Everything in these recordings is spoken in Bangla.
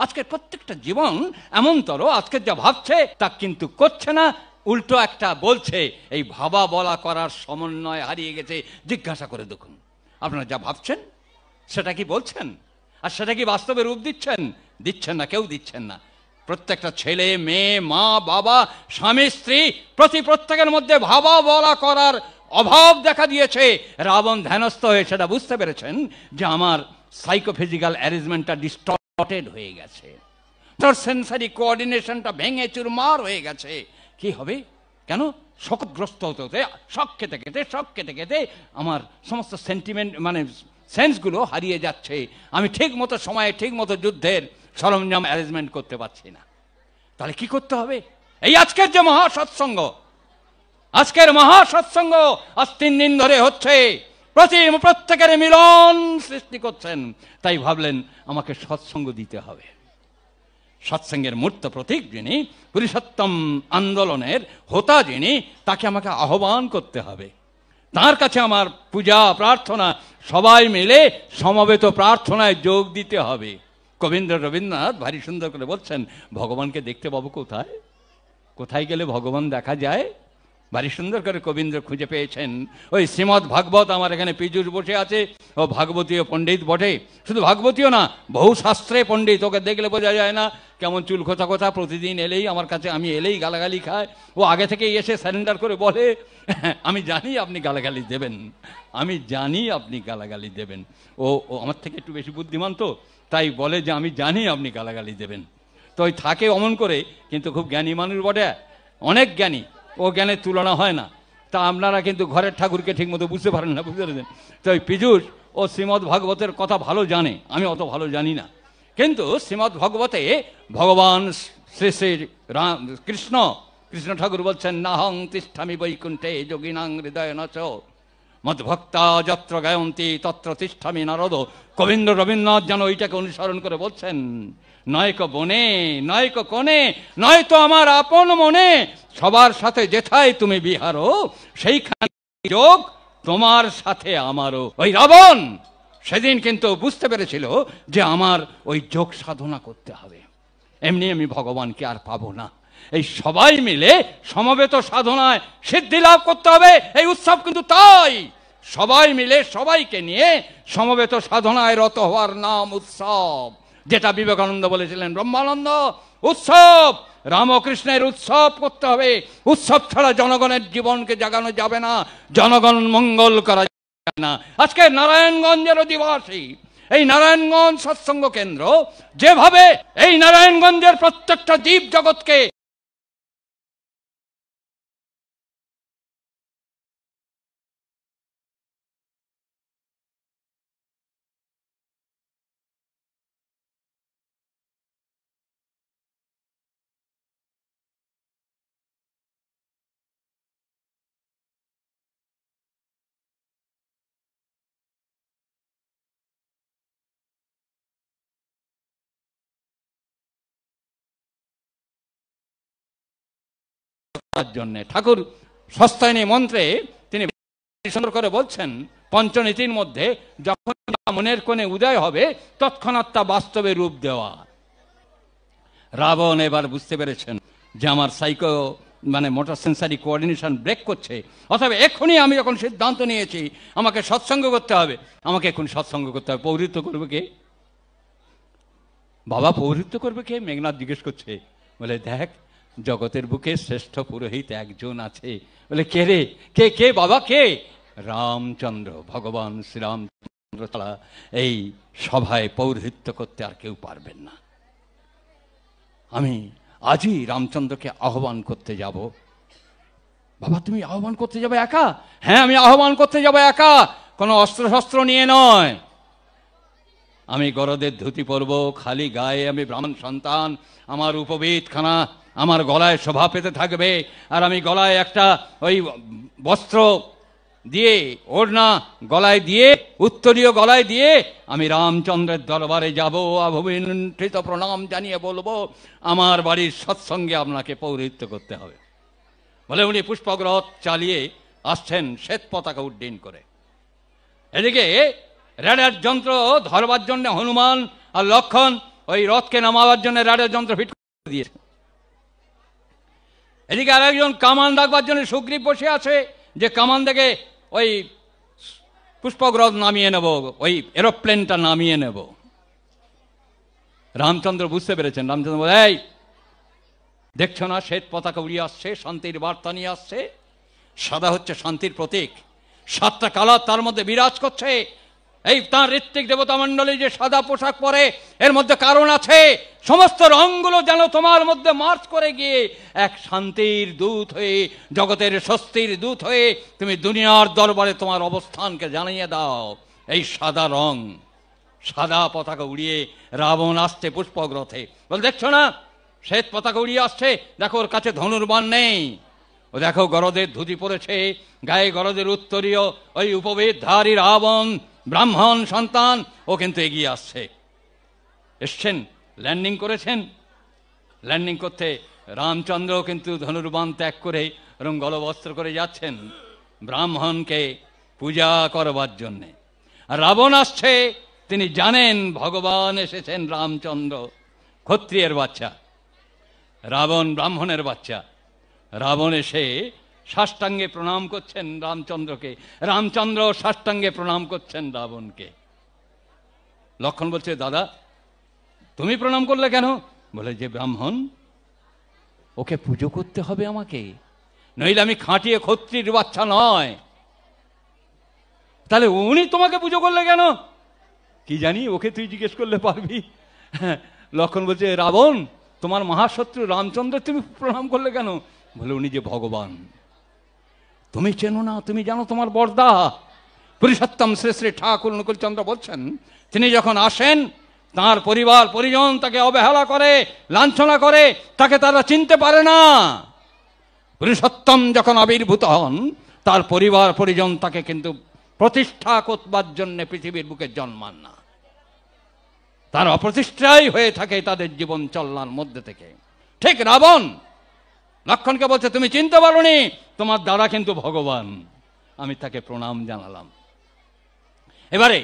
আজকের প্রত্যেকটা জীবন এমনতর আজকে যা ভাবছে তা কিন্তু করছে না, উল্টো একটা বলছে। এই ভাবা বলা করার সমন্বয় হারিয়ে গেছে। জিজ্ঞাসা করে দেখুন, আপনারা যা ভাবছেন সেটা কি বলছেন? আর সেটা কি বাস্তবে রূপ দিচ্ছেন? দিচ্ছেন না, কেউ দিচ্ছেন না। প্রত্যেকটা ছেলে মেয়ে, মা বাবা, স্বামী স্ত্রী, প্রত্যেকের মধ্যে ভাবা বলা করার অভাব দেখা দিয়েছে। রাবণ ধ্যানস্থ হয়ে সেটা বুঝতে পেরেছেন যে আমার সাইকোফিজিক্যাল অ্যারেঞ্জমেন্টটা ডিস্টর্টেড হয়ে গেছে, তার সেন্সারি কোঅর্ডিনেশনটা ভেঙে চুরমার হয়ে গেছে। কি হবে? কেন? শোকগ্রস্ত হতে হতে, শক খেতে খেতে আমার সমস্ত সেন্টিমেন্ট মানে সেন্সগুলো হারিয়ে যাচ্ছে। আমি ঠিক মতো সময়ে ঠিক মতো যুদ্ধের সরঞ্জাম অ্যারেঞ্জমেন্ট করতে পারছি না। তাহলে কি করতে হবে? এই আজকের যে মহাসৎসঙ্গ, আজকের মহাসৎসঙ্গ আজ 3 দিন ধরে হচ্ছে, প্রত্যেকের মিলন সৃষ্টি করছেন। তাই ভাবলেন আমাকে সৎসঙ্গ দিতে হবে। সৎসঙ্গের মূর্ত প্রতীক যিনি, পুরুষোত্তম আন্দোলনের হোতা যিনি, তাকে আমাকে আহ্বান করতে হবে। তার কাছে আমার পূজা প্রার্থনা, সবাই মিলে সমবেত প্রার্থনায় যোগ দিতে হবে। রবীন্দ্রনাথ ভারী সুন্দর করে বলছেন, ভগবানকে দেখতে পাবো কোথায়? কোথায় গেলে ভগবান দেখা যায়? ভারী সুন্দর করে কবীন্দ্র খুঁজে পেয়েছেন। ওই শ্রীমদ্ ভাগবত আমার এখানে পীযূষ বসে আছে, ও ভাগবতীয় পণ্ডিত বটে। শুধু ভাগবতীয় না, বহু শাস্ত্রে পণ্ডিত। ওকে দেখলে বোঝা যায় না কেমন চুল খোঁচা। প্রতিদিন এলেই আমার কাছে, আমি এলেই গালাগালি খায়। ও আগে থেকেই এসে স্যারেন্ডার করে বলে, আমি জানি আপনি গালাগালি দেবেন, আমি জানি আপনি গালাগালি দেবেন। ও আমার থেকে একটু বেশি বুদ্ধিমান তো, তাই বলে যে আমি জানি আপনি গালাগালি দেবেন। তো ওই থাকে অমন করে, কিন্তু খুব জ্ঞানী মানুষ বটে, অনেক জ্ঞানী। ও জ্ঞানের তুলনা হয় না। তা আপনারা কিন্তু ঘরের ঠাকুরকে ঠিক মতো বুঝতে পারেন না, বুঝতে পেরেছেন? তো ওই পীযূষ ও শ্রীমদ্ ভাগবতের কথা ভালো জানে, আমি অত ভালো জানি না। কিন্তু শ্রীমদ্ ভাগবতে ভগবান শ্রী শ্রী কৃষ্ণ ঠাকুর বলছেন, নাহং তিষ্ঠামি বৈকুণ্ঠে যোগিনাং হৃদয় নচ মদ্ভক্তা যত্র গায়ন্তি তত্র তিষ্ঠামি নারদ। রবীন্দ্রনাথ যেন ওইটাকে অনুসরণ করে বলছেন, নয়ক বনে নয়ক কোণে, নয়তো আমার আপন মনে, সবার সাথে যেথায় তুমি বিহারো, সেইখানে যোগ তোমার সাথে আমারও। ওই রাবণ সেদিন কিন্তু বুঝতে পেরেছিল যে আমার ওই যোগ সাধনা করতে হবে। এমনি আমি ভগবানকে আর পাবো না। এই সবাই মিলে সমবেত সাধনায় সিদ্ধি লাভ করতে হবে। এই উৎসব কিন্তু তাই, সবাই মিলে সবাইকে নিয়ে সমবেত সাধনায় রত হওয়ার নাম উৎসব। যেটা বিবেকানন্দ বলেছিলেন, ব্রহ্মানন্দ, উৎসব রামকৃষ্ণের উৎসব করতে হবে। উৎসব ছাড়া জনগণের জীবনকে জাগানো যাবে না, জনগণ মঙ্গল করা যাবে না। আজকে নারায়ণগঞ্জের অধিবাসী, এই নারায়ণগঞ্জ সৎসঙ্গ কেন্দ্র যেভাবে এই নারায়ণগঞ্জের প্রত্যেকটা জীব জগৎকে জন্য ঠাকুর সস্তায়নী মন্ত্রে তিনি সুন্দর করে বলছেন, পঞ্চনীতির মধ্যে যখন মনের কোণে উদয় হবে তৎক্ষণাৎ তা বাস্তবে রূপ দেওয়া। রাবণ এবার বুঝতে পেরেছেন যে আমার সাইকো মানে মোটর সেন্সারি কোঅর্ডিনেশন ব্রেক করছে। অথবা এক্ষুনি আমি যখন সিদ্ধান্ত নিয়েছি আমাকে সৎসঙ্গ করতে হবে, আমাকে এখন সৎসঙ্গ করতে হবে। পৌরহিত্য করবে কে? বাবা পৌরহিত্য করবে কে? মেঘনাথ জিজ্ঞেস করছে। বলে, দেখ জগতের বুকে শ্রেষ্ঠ পুরোহিত একজন আছে। বলে, কে রে? কে কে বাবা, কে? রামচন্দ্র, ভগবান শ্রীরামচন্দ্র ছাড়া এই সভায় পৌরহিত্য করতে আর কেউ পারবেন না। আমি আজই রামচন্দ্রকে আহ্বান করতে যাব। বাবা তুমি আহ্বান করতে যাবে একা? হ্যাঁ আমি আহ্বান করতে যাব একা, কোনো অস্ত্র শস্ত্র নিয়ে নয়। আমি গরদের ধুতি পরব, খালি গায়ে, আমি ব্রাহ্মণ সন্তান, আমার উপবীতখানা আমার গলায় শোভা পেতে থাকবে, আর আমি গলায় একটা ওই বস্ত্র দিয়ে, ওড়না গলায় দিয়ে, উত্তরীয় গলায় দিয়ে আমি রামচন্দ্রের দরবারে যাব, অভিনন্দিত প্রণাম জানিয়ে বলবো আমার বাড়ির সৎসঙ্গে আপনাকে পৌরহিত্য করতে হবে। বলে উনি পুষ্পগ্রহত চালিয়ে আসছেন শ্বেত পতাকা উড্ডীন করে। এদিকে রেডার যন্ত্র ধরবার জন্য হনুমান আর লক্ষণ ওই রথকে নামাবার জন্য রাডার যন্ত্র ফিট করে দিয়েছে। এদিকে আর একজন কামান রাখবার জন্য সুগ্রীব বসে আছে, যে কামান থেকে ওই পুষ্পক রথ নামিয়ে নেব, ওই এরোপ্লেনটা নামিয়ে নেব। রামচন্দ্র বুঝতে পেরেছেন। রামচন্দ্র বলে, এই দেখছো না শ্বেত পতাকা উড়িয়ে আসছে, শান্তির বার্তা নিয়ে আসছে। সাদা হচ্ছে শান্তির প্রতীক, 7টা কালার তার মধ্যে বিরাজ করছে। এই তাঁর ঋত্বিক দেবতা মণ্ডলী যে সাদা পোশাক পরে, এর মধ্যে কারণ আছে। সমস্ত রঙগুলো যেন তোমার মধ্যে মার্চ করে গিয়ে এক শান্তির দূত হয়ে, জগতের স্বস্তির দূত হয়ে তুমি দুনিয়ার দরবারে তোমার অবস্থানকে জানিয়ে দাও। এই সাদা রং, সাদা পতাকা উড়িয়ে রাবণ আসছে পুষ্পক রথে। বল, দেখছো না শ্বেত পতাকা উড়িয়ে আসছে, দেখো ওর কাছে ধনুর্বাণ নেই, ও দেখো গরদের ধুতি পরেছে, গায়ে গরদের উত্তরীয়, ওই উপবেদধারী রাবণ ব্রাহ্মণ সন্তান, ও কিন্তু এগিয়ে আসছে। এসছেন, ল্যান্ডিং করেছেন। ল্যান্ডিং করতে রামচন্দ্র কিন্তু ধনুর্বাণ ত্যাগ করে এবং গলবস্ত্র করে যাচ্ছেন ব্রাহ্মণকে পূজা করবার জন্যে। আর রাবণ আসছে, তিনি জানেন ভগবান এসেছেন। রামচন্দ্র ক্ষত্রিয়ের বাচ্চা, রাবণ ব্রাহ্মণের বাচ্চা। রাবণ এসে সাষ্টাঙ্গে প্রণাম করছেন রামচন্দ্রকে, রামচন্দ্র সাষ্টাঙ্গে প্রণাম করছেন রাবণকে। লক্ষণ বলছে, দাদা তুমি প্রণাম করলে কেন? বলে, যে ব্রাহ্মণ, ওকে পুজো করতে হবে আমাকে, নইলে আমি খাঁটিয়ে ক্ষত্রিয়ের বাচ্চা নয়। তাহলে উনি তোমাকে পুজো করলে কেন? কি জানি, ওকে তুই জিজ্ঞেস করলে পারবি। লক্ষণ বলছে, রাবণ তোমার মহাশত্রু রামচন্দ্র তুমি প্রণাম করলে কেন? বলে, উনি যে ভগবান, তুমি চেনো না, তুমি জানো তোমার বরদা পুরুষোত্তম শ্রী শ্রী ঠাকুর অনুকূলচন্দ্র বলছেন, তিনি যখন আসেন তার পরিবার পরিজন তাকে অবহেলা করে, লাঞ্ছনা করে, তাকে তারা চিনতে পারে না। পুরুষোত্তম যখন আবির্ভূত হন, তার পরিবার পরিজন তাকে কিন্তু প্রতিষ্ঠা করবার জন্য পৃথিবীর বুকে জন্মান না, তার অপ্রতিষ্ঠাই হয়ে থাকে তাদের জীবন চলনার মধ্যে থেকে। ঠিক রাবণ লক্ষণকে বলছে, তুমি চিনতে পারোনি, তোমার দ্বারা কিন্তু ভগবান। আমি তাকে প্রণাম জানালাম। এবারে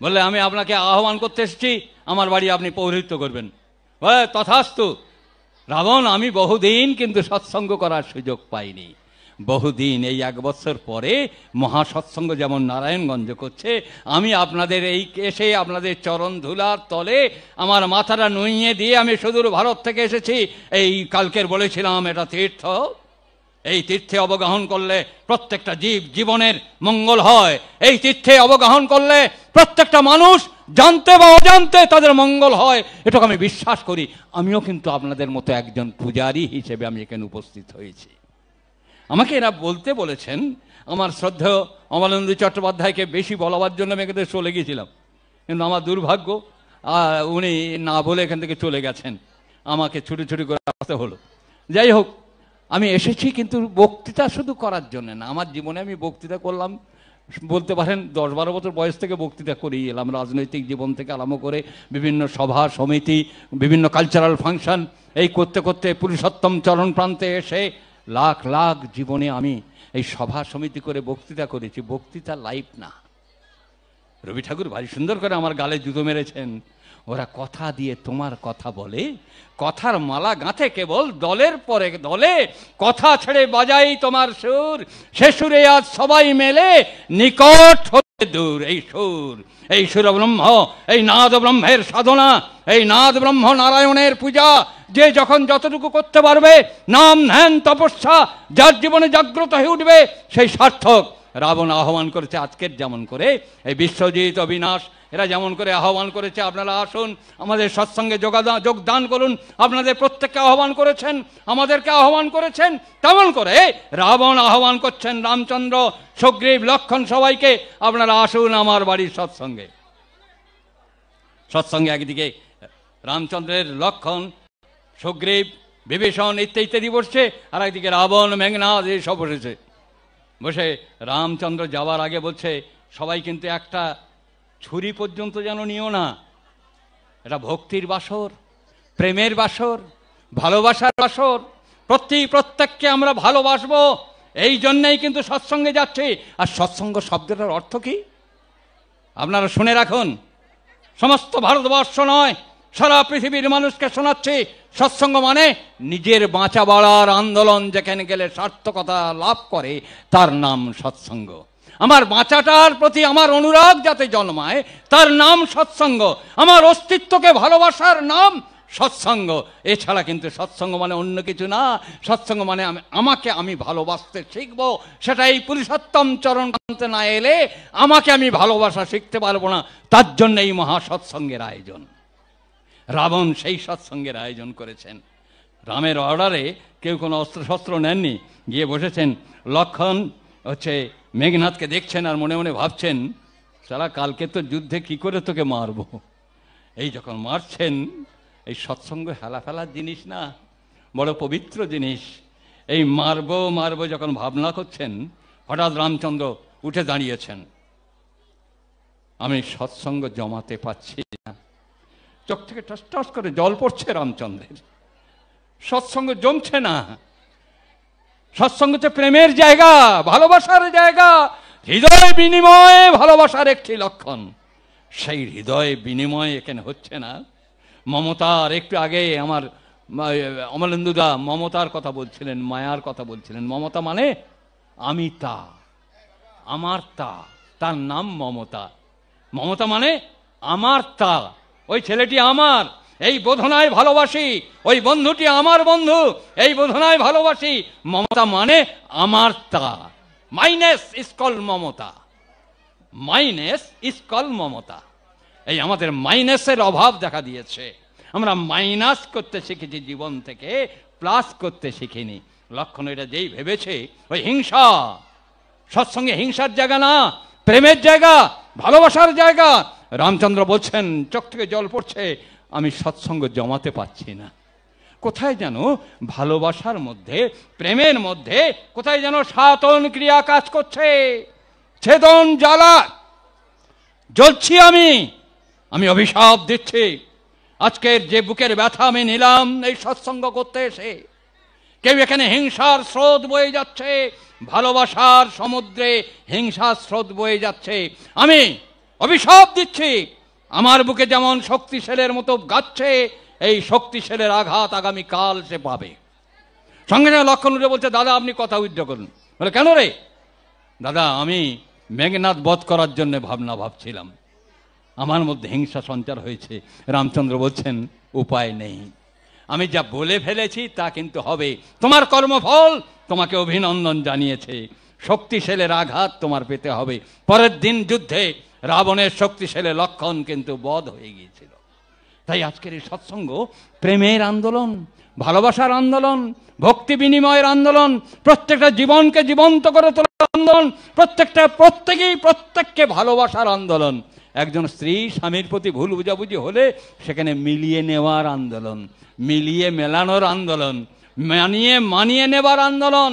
বললে, আমি আপনাকে আহ্বান করতে এসেছি, আমার বাড়ি আপনি পৌরোহিত্য করবেন। বলে, তথাস্তু। রাবণ, আমি বহুদিন কিন্তু সৎসঙ্গ করার সুযোগ পাইনি, বহুদিন। এই 1 বছর পরে মহাসৎসঙ্গ যেমন নারায়ণগঞ্জ করছে, আমি আপনাদের এই এসে আপনাদের চরণ ধুলার তলে আমার মাথাটা নুইয়ে দিয়ে আমি সুদূর ভারত থেকে এসেছি। এই কালকের বলেছিলাম এটা তীর্থ, এই তীর্থে অবগাহন করলে প্রত্যেকটা জীব জীবনের মঙ্গল হয়। এই তীর্থে অবগাহন করলে প্রত্যেকটা মানুষ জানতে বা অজান্তে তাদের মঙ্গল হয়, এটাকে আমি বিশ্বাস করি। আমিও কিন্তু আপনাদের মতো একজন পূজারী হিসেবে আমি এখানে উপস্থিত হয়েছি। আমাকে এরা বলতে বলেছেন, আমার শ্রদ্ধেয় অমলেন্দু চট্টোপাধ্যায়কে বেশি বলবার জন্য আমি এখান থেকে চলে গিয়েছিলাম, কিন্তু আমার দুর্ভাগ্য উনি না বলে এখান থেকে চলে গেছেন, আমাকে ছুটি ছুটি করে আসতে হলো। যাই হোক, আমি এসেছি কিন্তু বক্তৃতা শুধু করার জন্য না। আমার জীবনে আমি বক্তৃতা করলাম, বলতে পারেন 10-12 বছর বয়স থেকে বক্তৃতা করেই এলাম, রাজনৈতিক জীবন থেকে আরম্ভ করে বিভিন্ন সভা সমিতি, বিভিন্ন কালচারাল ফাংশন, এই করতে করতে পুরুষোত্তম চরণ প্রান্তে এসে লাখ লাখ জীবনে আমি এই সভা সমিতি করে বক্তৃতা করেছি। বক্তৃতা লাইভ না। রবি ঠাকুর ভারী সুন্দর করে আমার গালে জুতো মেরেছেন। ওরা কথা দিয়ে তোমার কথা বলে, কথার মালা গাঁথে কেবল দলের পরে দলে, কথা ছেড়ে বাজাই তোমার সুর, সে সুরে আজ সবাই মেলে নিকট হতে দূর। এই সুর, এই সুর ব্রহ্ম, এই নাদ ব্রহ্মের সাধনা, এই নাদ ব্রহ্ম নারায়ণের পূজা যে যখন যতটুকু করতে পারবে, নাম ধ্যান তপস্যা যার জীবনে জাগ্রত হয়ে উঠবে, সেই সার্থক। রাবণ আহ্বান করেছে আজকের যেমন করে, এই বিশ্বজিৎ অবিনাশ এরা যেমন করে আহ্বান করেছে, আপনারা আসুন আমাদের সৎসঙ্গে যোগদান করুন। আপনাদের প্রত্যেককে আহ্বান করেছেন, আমাদেরকে আহ্বান করেছেন, তেমন করে রাবণ আহ্বান করছেন রামচন্দ্র, সুগ্রীব, লক্ষণ সবাইকে, আপনারা আসুন আমার বাড়ির সৎসঙ্গে। সৎসঙ্গে একদিকে রামচন্দ্রের লক্ষণ, সুগ্রীব, বিভীষণ ইত্যাদি বসছে, আর একদিকে রাবণ, মেঘনাদ সব বসেছে। বসে রামচন্দ্র যাওয়ার আগে বলছে, সবাই কিন্তু একটা ছুরি পর্যন্ত যেন নিও না। এটা ভক্তির বাসর, প্রেমের বাসর, ভালোবাসার বাসর। প্রত্যেককে আমরা ভালোবাসবো, এই জন্যই কিন্তু সৎসঙ্গে যাচ্ছি। আর সৎসঙ্গ শব্দটার অর্থ কি আপনারা শুনে রাখুন। সমস্ত ভারতবর্ষ নয়, সারা পৃথিবীর মানুষকে শোনাচ্ছি, সৎসঙ্গ মানে নিজের বাঁচা বাড়ার আন্দোলন। যেখানে গেলে সার্থকতা লাভ করে তার নাম সৎসঙ্গ। আমার বাঁচাটার প্রতি আমার অনুরাগ যাতে জন্মায় তার নাম সৎসঙ্গ। আমার অস্তিত্বকে ভালোবাসার নাম সৎসঙ্গ। এছাড়া কিন্তু সৎসঙ্গ মানে অন্য কিছু না। সৎসঙ্গ মানে আমাকে আমি ভালোবাসতে শিখব। সেটা এই পুরুষোত্তম চরণ প্রান্তে না এলে আমাকে আমি ভালোবাসা শিখতে পারবো না। তার জন্য এই মহা সৎসঙ্গের আয়োজন। রাবণ সেই সৎসঙ্গের আয়োজন করেছেন। রামের অর্ডারে কেউ কোনো অস্ত্রশস্ত্র নেননি, গিয়ে বসেছেন। লক্ষণ মেঘনাথকে দেখছেন আর মনে মনে ভাবছেন, সারা কালকে তো যুদ্ধে কি করে তোকে মারব। এই যখন মারছেন, এই সৎসঙ্গ হেলা ফেলার জিনিস না, বড় পবিত্র জিনিস। এই মারবো মারবো যখন ভাবনা করছেন, হঠাৎ রামচন্দ্র উঠে দাঁড়িয়েছেন। আমি সৎসঙ্গ জমাতে পারছি না। চোখ থেকে টস টস করে জল পড়ছে রামচন্দ্রের। সৎসঙ্গ জমছে না। সৎসঙ্গ হচ্ছে প্রেমের জায়গা, ভালোবাসার জায়গা, হৃদয় বিনিময়ে ভালোবাসার একটি লক্ষণ। সেই হৃদয় বিনিময় এখানে হচ্ছে না। মমতার, একটু আগে আমার অমলেন্দুদা মমতার কথা বলছিলেন, মায়ার কথা বলছিলেন। মমতা মানে আমি তা, আমার তা, তার নাম মমতা। মমতা মানে আমার তা, ওই ছেলেটি আমার, এই বোধনায় ভালোবাসি, ওই বন্ধুটি আমার বন্ধু, এই বোধনায় ভালোবাসি। মমতা মানে আমার তা। Minus is call Mamata. Minus is call Mamata. এই আমাদের মাইনাসের অভাব দেখা দিয়েছে। আমরা মাইনাস করতে শিখেছি জীবন থেকে, প্লাস করতে শিখিনি। লক্ষণ এটা যেই ভেবেছে, ওই হিংসা। সৎসঙ্গে হিংসার জায়গা না, প্রেমের জায়গা, ভালোবাসার জায়গা। রামচন্দ্র বলছেন, চোখ থেকে জল পড়ছে, আমি সৎসঙ্গ জমাতে পারছি না। কোথায় যেন ভালোবাসার মধ্যে, প্রেমের মধ্যে কোথায় যেন সাতন ক্রিয়া কাজ করছে, ছেদন জ্বালা। জ্বলছি আমি অভিশাপ দিচ্ছি। আজকের যে বুকের ব্যথা আমি নিলাম এই সৎসঙ্গ করতে এসে, কেউ এখানে হিংসার স্রোত বয়ে যাচ্ছে, ভালোবাসার সমুদ্রে হিংসার স্রোত বয়ে যাচ্ছে। আমি অভিশাপ দিচ্ছি, আমার বুকে যেমন শক্তিশালের মতো গাচ্ছে, এই শক্তিশালের আঘাত আগামী কাল সে পাবে। সঙ্গে সঙ্গে লক্ষণ উঠে বলছে, দাদা আপনি কথা উইথড্র করুন। বলে, কেন রে? দাদা আমি মেঘনাদ বধ করার জন্য ভাবছিলাম, আমার মধ্যে হিংসা সঞ্চার হয়েছে। রামচন্দ্র বলছেন, উপায় নেই, আমি যা বলে ফেলেছি তা কিন্তু হবে। তোমার কর্মফল তোমাকে অভিনন্দন জানিয়েছে। শক্তিশালের আঘাত তোমার পেতে হবে। পরের দিন যুদ্ধে রাবণের শক্তিশালী লক্ষণ কিন্তু বধ হয়ে গিয়েছিল। তাই আজকের এই সৎসঙ্গ প্রেমের আন্দোলন, ভালোবাসার আন্দোলন, ভক্তি বিনিময়ের আন্দোলন, প্রত্যেকটা জীবনকে জীবন্ত করে তোলার আন্দোলন, প্রত্যেককে ভালোবাসার আন্দোলন। একজন স্ত্রী স্বামীর প্রতি ভুল বুঝাবুঝি হলে সেখানে মিলিয়ে নেওয়ার আন্দোলন, মিলিয়ে মেলানোর আন্দোলন, মানিয়ে নেবার আন্দোলন।